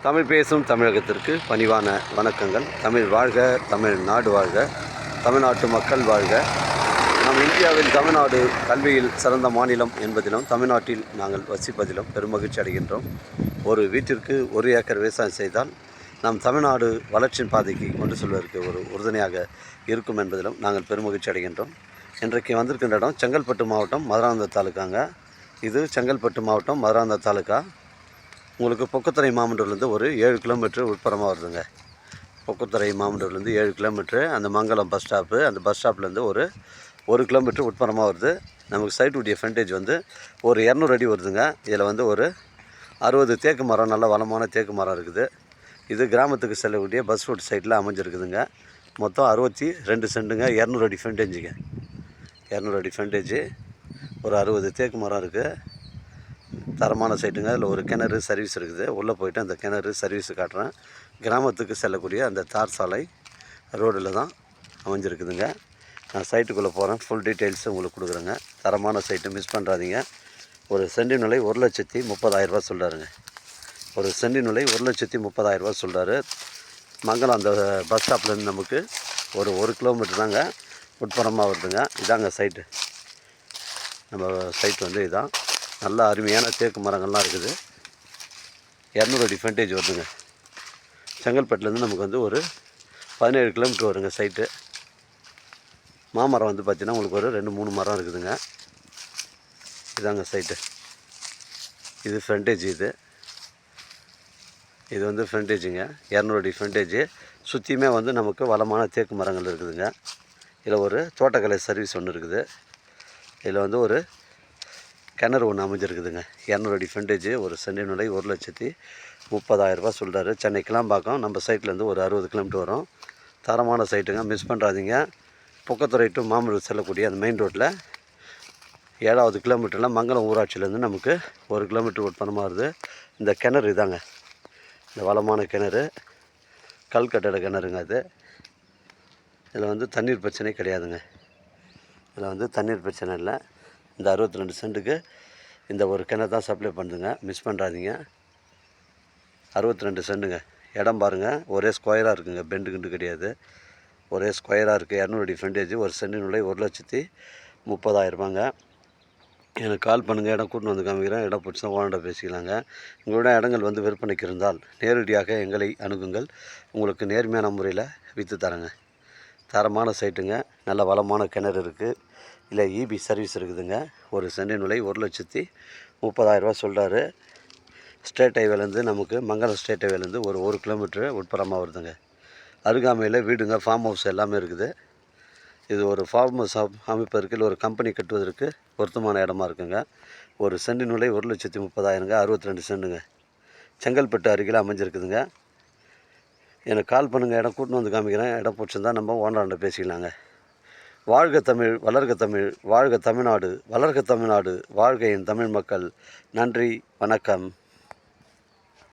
தமிழ் பேசும் தமிழகத்திற்கு பணிவான வணக்கங்கள். தமிழ் வாழ்க, தமிழ் நாடு வாழ்க, தமிழ்நாட்டு மக்கள் வாழ்க. நம் இந்தியாவில் தமிழ்நாடு கல்வியில் சிறந்த மாநிலம் என்பதிலும் தமிழ்நாட்டில் நாங்கள் வசிப்பதிலும் பெருமகிழ்ச்சி அடைகின்றோம். ஒரு வீட்டிற்கு 1 ஏக்கர் விவசாயம் செய்தால் நம் தமிழ்நாடு வளர்ச்சியின் பாதைக்கு கொண்டு செல்வதற்கு ஒரு உறுதுணையாக இருக்கும் என்பதிலும் நாங்கள் பெருமகிழ்ச்சி அடைகின்றோம். இன்றைக்கு வந்திருக்கின்ற இடம் செங்கல்பட்டு மாவட்டம் மதுராந்தகம் தாலுக்காங்க. இது செங்கல்பட்டு மாவட்டம் மதுராந்தகம் தாலுக்கா. உங்களுக்கு பொக்குத்துறை மாமண்டூர்லேருந்து ஒரு 7 கிலோமீட்டர் உட்புறமாக வருதுங்க. பொக்குத்துறை மாமண்டூர்லேருந்து 7 கிலோமீட்ரு. அந்த மங்கலம் பஸ் ஸ்டாப்பு, அந்த பஸ் ஸ்டாப்லேருந்து ஒரு 1 கிலோமீட்டர் உட்புறமாக வருது. நமக்கு சைட்டுடைய ஃப்ரண்டேஜ் வந்து ஒரு 200 அடி வருதுங்க. இதில் வந்து ஒரு 60 தேக்கு மரம், நல்ல வளமான தேக்கு மரம் இருக்குது. இது கிராமத்துக்கு செல்லக்கூடிய பஸ் ரூட் சைட்டில் அமைஞ்சிருக்குதுங்க. மொத்தம் 62 சென்ட்டுங்க. 200 அடி ஃப்ரண்டேஜுங்க. 200 அடி ஃப்ரண்டேஜு, ஒரு 60 தேக்கு மரம் இருக்குது. தரமான சைட்டுங்க. அதில் ஒரு கிணறு சர்வீஸ் இருக்குது. உள்ளே போய்ட்டு அந்த கிணறு சர்வீஸு காட்டுறேன். கிராமத்துக்கு செல்லக்கூடிய அந்த தார் சாலை ரோடில் தான் அமைஞ்சிருக்குதுங்க. நான் சைட்டுக்குள்ளே போகிறேன். ஃபுல் டீட்டெயில்ஸு உங்களுக்கு கொடுக்குறேங்க. தரமான சைட்டு, மிஸ் பண்ணுறாதீங்க. ஒரு சென்டின் விலை 1,30,000 சொல்கிறாருங்க. ஒரு சென்டின் விலை 1,30,000 சொல்கிறாரு. மங்கலம் அந்த பஸ் ஸ்டாப்லேருந்து நமக்கு ஒரு 1 கிலோமீட்டர் தாங்க உட்புறமாக வருதுங்க. இதாங்க சைட்டு. நம்ம சைட்டு வந்து இதான். நல்ல அருமையான தேக்கு மரங்கள்லாம் இருக்குது. 200 அடி ஃப்ரண்டேஜ் வருதுங்க. செங்கல்பட்டுலேருந்து நமக்கு வந்து ஒரு 17 கிலோமீட்டர் வருங்க சைட்டு. மாமரம் வந்து பார்த்திங்கன்னா உங்களுக்கு ஒரு 2-3 மரம் இருக்குதுங்க. இதாங்க சைட்டு. இது ஃப்ரண்டேஜ். இது வந்து ஃப்ரண்டேஜுங்க. 200 அடி ஃப்ரண்டேஜு. சுற்றியுமே வந்து நமக்கு வளமான தேக்கு மரங்கள் இருக்குதுங்க. இதில் ஒரு தோட்டக்கலை சர்வீஸ் ஒன்று இருக்குது. இதில் வந்து ஒரு கிணறு ஒன்று அமைஞ்சிருக்குதுங்க. 200 அடி ஃப்ரண்டேஜு. ஒரு சென்டின் விலை 1,30,000 சொல்கிறாரு. சென்னை கிளாம்பாக்கம் நம்ம சைட்லேருந்து ஒரு 60 கிலோமீட்டர் வரும். தரமான சைட்டுங்க, மிஸ் பண்ணுறாதீங்க. பொக்கத்துறை டு மாமல்லூர் செல்லக்கூடிய அந்த மெயின் ரோட்டில் 7வது கிலோமீட்டரில் மங்கலம் ஊராட்சியிலேருந்து நமக்கு 1 கிலோமீட்டர் உட்புறமாக வருது. இந்த கிணறு இதாங்க, இந்த வளமான கிணறு, கல் கட்டட கிணறுங்க. அது இதில் வந்து தண்ணீர் பிரச்சனை கிடையாதுங்க. இதில் வந்து தண்ணீர் பிரச்சனை இல்லை. இந்த 62 சென்ட்டுக்கு இந்த ஒரு கிணறு தான் சப்ளை பண்ணுதுங்க. மிஸ் பண்ணுறாதீங்க. 62 சென்ட்டுங்க. இடம் பாருங்கள், ஒரே ஸ்கொயராக இருக்குங்க. பெண்டு கிண்டு கிடையாது, ஒரே ஸ்கொயராக இருக்குது. 200 அடி ஃப்ரண்டேஜ். ஒரு சென்டின் விலை 1,30,000. எனக்கு கால் பண்ணுங்கள். இடம் கூட்டின்னு வந்து காமிக்கிறேன். இடம் பிடிச்சா ஓனர்கிட்ட பேசிக்கலாங்க. உங்களோட இடங்கள் வந்து விற்பனைக்கு இருந்தால் நேரடியாக எங்களை அணுகுங்கள். உங்களுக்கு நேர்மையான முறையில் விற்று தரேங்க. தரமான சைட்டுங்க. நல்ல வளமான கிணறு இருக்குது. இல்லை இபி சர்வீஸ் இருக்குதுங்க. ஒரு சென்டின் விலை 1,30,000 சொல்கிறாரு. ஸ்டேட் ஹைவேலேருந்து நமக்கு மங்கலம் ஸ்டேட் ஹைவேலேருந்து ஒரு 1 கிலோமீட்ரு உட்புறமாக வருதுங்க. அருகாமையில் வீடுங்க, ஃபார்ம் ஹவுஸ் எல்லாமே இருக்குது. இது ஒரு ஃபார்ம் ஹவுஸ் அமைப்பதற்கு, இல்லை ஒரு கம்பெனி கட்டுவதற்கு பொருத்தமான இடமா இருக்குங்க. ஒரு சென்டின் விலை 1,30,000. 62 சென்ட்டுங்க. செங்கல்பட்டு அருகில் அமைஞ்சிருக்குதுங்க. எனக்கு கால் பண்ணுங்கள். இடம் கூட்டின்னு வந்து காமிக்கிறேன். இடம் பிடிச்சிருந்தா நம்ம ஓனராண்ட பேசிக்கலாங்க. வாழ்க தமிழ், வளர்க தமிழ், வாழ்க தமிழ்நாடு, வளர்க தமிழ்நாடு, வாழ்க என் தமிழ் மக்கள். நன்றி, வணக்கம்.